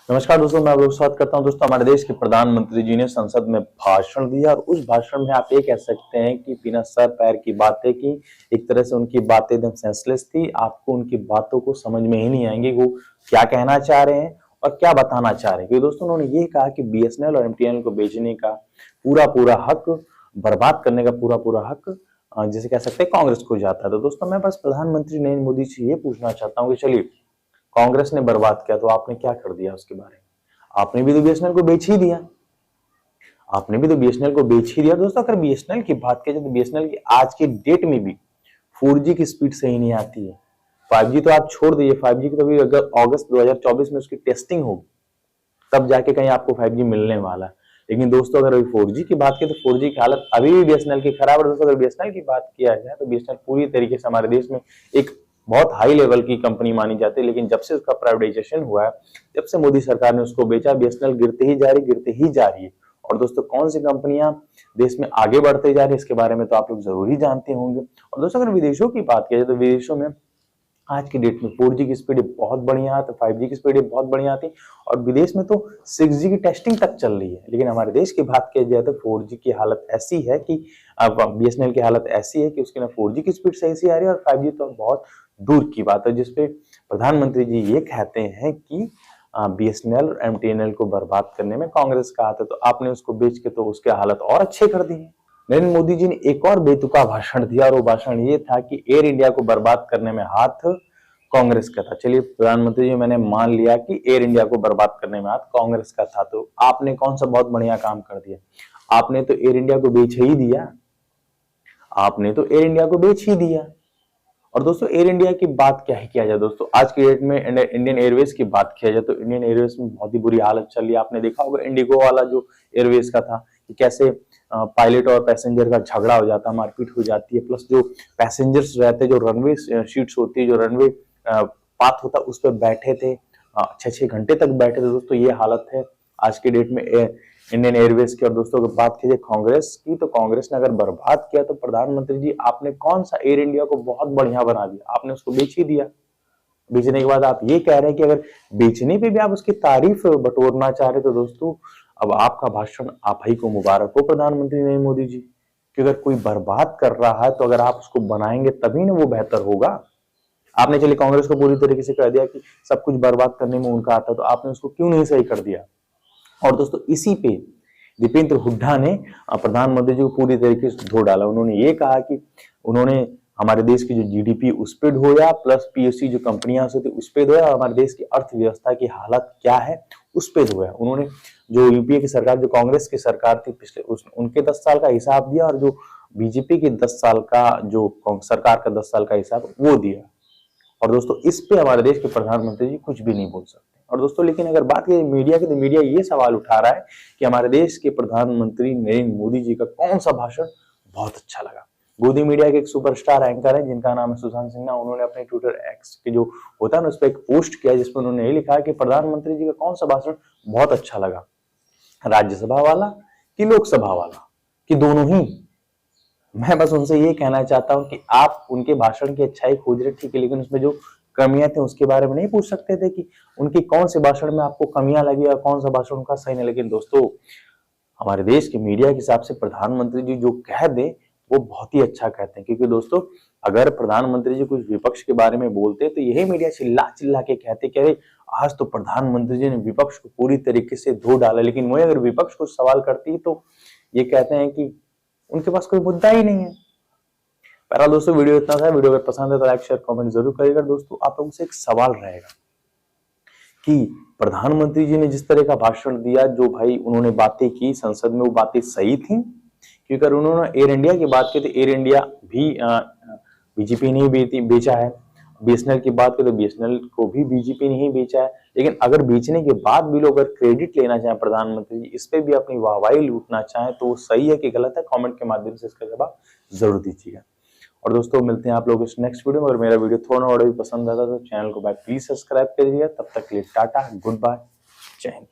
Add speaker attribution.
Speaker 1: नमस्कार दोस्तों, मैं आप लोग स्वागत करता हूं। दोस्तों, हमारे देश के प्रधानमंत्री जी ने संसद में भाषण दिया और उस भाषण में आप ये कह सकते हैं कि बिना सर पैर की बातें की। एक तरह से उनकी बातें एकदम सेंसलेस थी। आपको उनकी बातों को समझ में ही नहीं आएंगे वो क्या कहना चाह रहे हैं और क्या बताना चाह रहे हैं। क्योंकि दोस्तों उन्होंने ये कहा कि बीएसएनएल और एमटीएनएल को बेचने का पूरा हक, बर्बाद करने का पूरा हक जिसे कह सकते हैं कांग्रेस को जाता है। तो दोस्तों मैं बस प्रधानमंत्री नरेंद्र मोदी से ये पूछना चाहता हूँ कि चलिए, कांग्रेस ने बर्बाद किया तो आपने क्या कर दिया उसके बारे में? आपने भी तो बीएसएनएल को बेच ही दिया। आपने भी तो बीएसएनएल को बेच ही दिया। दोस्तों अगर बीएसएनएल की बात की जाए तो बीएसएनएल की आज की डेट में भी 4G की स्पीड सही नहीं आती है। 5G तो आप छोड़ दीजिए, 5G की तो अभी अगर अगस्त 2024 में उसकी टेस्टिंग होगी तब जाके कहीं आपको 5G मिलने वाला है। लेकिन दोस्तों अगर अभी 4G की बात करें तो 4G की हालत अभी भी बीएसएनएल की खराब है। दोस्तों अगर बीएसएनएल की बात किया जाए तो बीएसएनएल पूरी तरीके से हमारे देश में एक बहुत हाई लेवल की कंपनी मानी जाती है, लेकिन जब से उसका प्राइवेटाइजेशन हुआ है, जब से मोदी सरकार ने उसको बेचा, बीएसएनएल गिरते ही जा रही है। और दोस्तों कौन सी कंपनियां देश में आगे बढ़ते जा रही है इसके बारे में तो आप लोग जरूर ही जानते होंगे। और दोस्तों अगर विदेशों की बात किया जाए तो विदेशों में आज की डेट में 4G की स्पीड बहुत बढ़िया आती है, 5G की स्पीड बहुत बढ़िया आती है और विदेश में तो 6G की टेस्टिंग तक चल रही है। लेकिन हमारे देश की बात की जाए तो 4G की हालत ऐसी है कि अब बीएसएनएल की हालत ऐसी है कि उसकी ना 4G की स्पीड सही से आ रही है और 5G तो बहुत दूर की बात है, जिसपे प्रधानमंत्री जी ये कहते हैं कि बीएसएनएल और एमटीएनएल को बर्बाद करने में कांग्रेस का हाथ है। तो आपने उसको बेच के तो उसके हालत और अच्छे कर दिए। नरेंद्र मोदी जी ने एक और बेतुका भाषण दिया और वो भाषण ये था कि एयर इंडिया को बर्बाद करने में हाथ कांग्रेस का था। चलिए प्रधानमंत्री जी, मैंने मान लिया कि एयर इंडिया को बर्बाद करने में हाथ कांग्रेस का था, तो आपने कौन सा बहुत बढ़िया काम कर दिया? आपने तो एयर इंडिया को बेच ही दिया। आपने तो एयर इंडिया को बेच ही दिया। और दोस्तों एयर इंडिया की बात क्या ही किया जाए, दोस्तों आज की डेट में इंडियन एयरवेज की बात किया जाए तो इंडियन एयरवेज में बहुत ही बुरी हालत चल रही है। आपने देखा होगा इंडिगो वाला जो एयरवेज का था कि कैसे पायलट और पैसेंजर का झगड़ा हो जाता है, मारपीट हो जाती है, प्लस जो पैसेंजर्स रहते हैं, जो रनवे शीट्स होती है, जो रनवे पाथ होता है उस पर बैठे थे, 6-6 घंटे तक बैठे थे। दोस्तों ये हालत है आज की डेट में इंडियन एयरवेज की। और दोस्तों अगर बात कीजिए कांग्रेस की, तो कांग्रेस ने अगर बर्बाद किया तो प्रधानमंत्री जी आपने कौन सा एयर इंडिया को बहुत बढ़िया बना दिया? आपने उसको बेच ही दिया। बेचने के बाद आप ये कह रहे हैं कि अगर बेचने पे भी आप उसकी तारीफ बटोरना चाह रहे तो दोस्तों अब आपका भाषण आप ही को मुबारक हो प्रधानमंत्री नरेंद्र मोदी जी, कि अगर कोई बर्बाद कर रहा है तो अगर आप उसको बनाएंगे तभी ना वो बेहतर होगा। आपने चलिए कांग्रेस को पूरी तरीके से कह दिया कि सब कुछ बर्बाद करने में उनका आता, तो आपने उसको क्यों नहीं सही कर दिया? और दोस्तों इसी पे दीपेंद्र हुड्डा ने प्रधानमंत्री जी को पूरी तरीके से धो डाला। उन्होंने ये कहा कि उन्होंने हमारे देश की जो जीडीपी उस पे ढोया, प्लस पीएससी जो कंपनियां होती उस पे धोया, और हमारे देश की अर्थव्यवस्था की हालत क्या है उस पे धोया। उन्होंने जो यूपीए की सरकार, जो कांग्रेस की सरकार थी पिछले, उनके 10 साल का हिसाब दिया और जो बीजेपी के 10 साल का, जो सरकार का 10 साल का हिसाब वो दिया। और दोस्तों इस पे हमारे देश के प्रधानमंत्री जी कुछ भी नहीं बोल सकते। और दोस्तों लेकिन अगर बात करें मीडिया की, तो मीडिया ये सवाल उठा रहा है कि हमारे देश के प्रधानमंत्री नरेंद्र मोदी जी का कौन सा भाषण बहुत अच्छा लगा। गोदी मीडिया के एक सुपरस्टार एंकर है जिनका नाम है सुशांत सिन्हा। उन्होंने अपने ट्विटर एक्स के जो होता है ना उस पर एक पोस्ट किया जिसमें उन्होंने ये लिखा है कि प्रधानमंत्री जी का कौन सा भाषण बहुत अच्छा लगा, राज्यसभा वाला कि लोकसभा वाला कि दोनों ही? मैं बस उनसे ये कहना चाहता हूं कि आप उनके भाषण की अच्छाई खोज रहे, ठीक है, लेकिन उसमें जो कमियां थी उसके बारे में नहीं पूछ सकते थे कि उनकी कौन से भाषण में आपको कमियां लगी और कौन सा भाषण उनका सही नहीं। लेकिन दोस्तों हमारे देश के मीडिया के हिसाब से प्रधानमंत्री जी जो कह दे वो बहुत ही अच्छा कहते हैं, क्योंकि दोस्तों अगर प्रधानमंत्री जी कुछ विपक्ष के बारे में बोलते तो यही मीडिया चिल्ला चिल्ला के कहते कि अरे आज तो प्रधानमंत्री जी ने विपक्ष को पूरी तरीके से धो डाला। लेकिन वही अगर विपक्ष कुछ सवाल करती तो ये कहते हैं कि उनके पास कोई मुद्दा ही नहीं है। पहला दोस्तों वीडियो इतना था। वीडियो अगर पसंद है तो लाइक शेयर कमेंट जरूर करिएगा। दोस्तों आप लोगों से एक सवाल रहेगा कि प्रधानमंत्री जी ने जिस तरह का भाषण दिया, जो भाई उन्होंने बातें की संसद में, वो बातें सही थी? क्योंकि अगर उन्होंने एयर इंडिया की बात की तो एयर इंडिया भी बीजेपी ने बेचा है। बीएसएनएल की बात करें तो बीएसएनएल को भी बीजेपी ने ही बेचा है। लेकिन अगर बेचने के बाद भी लोग अगर क्रेडिट लेना चाहें प्रधानमंत्री जी, इस पे भी अपनी वाहवाही लूटना चाहें, तो वो सही है कि गलत है? कमेंट के माध्यम से इसका जवाब जरूर दीजिएगा। और दोस्तों मिलते हैं आप लोग इस नेक्स्ट वीडियो में। अगर मेरा वीडियो थोड़ा और भी पसंद आता तो चैनल को प्लीज सब्सक्राइब करिएगा। तब तक के लिए टाटा, गुड बाय, जय हिंद।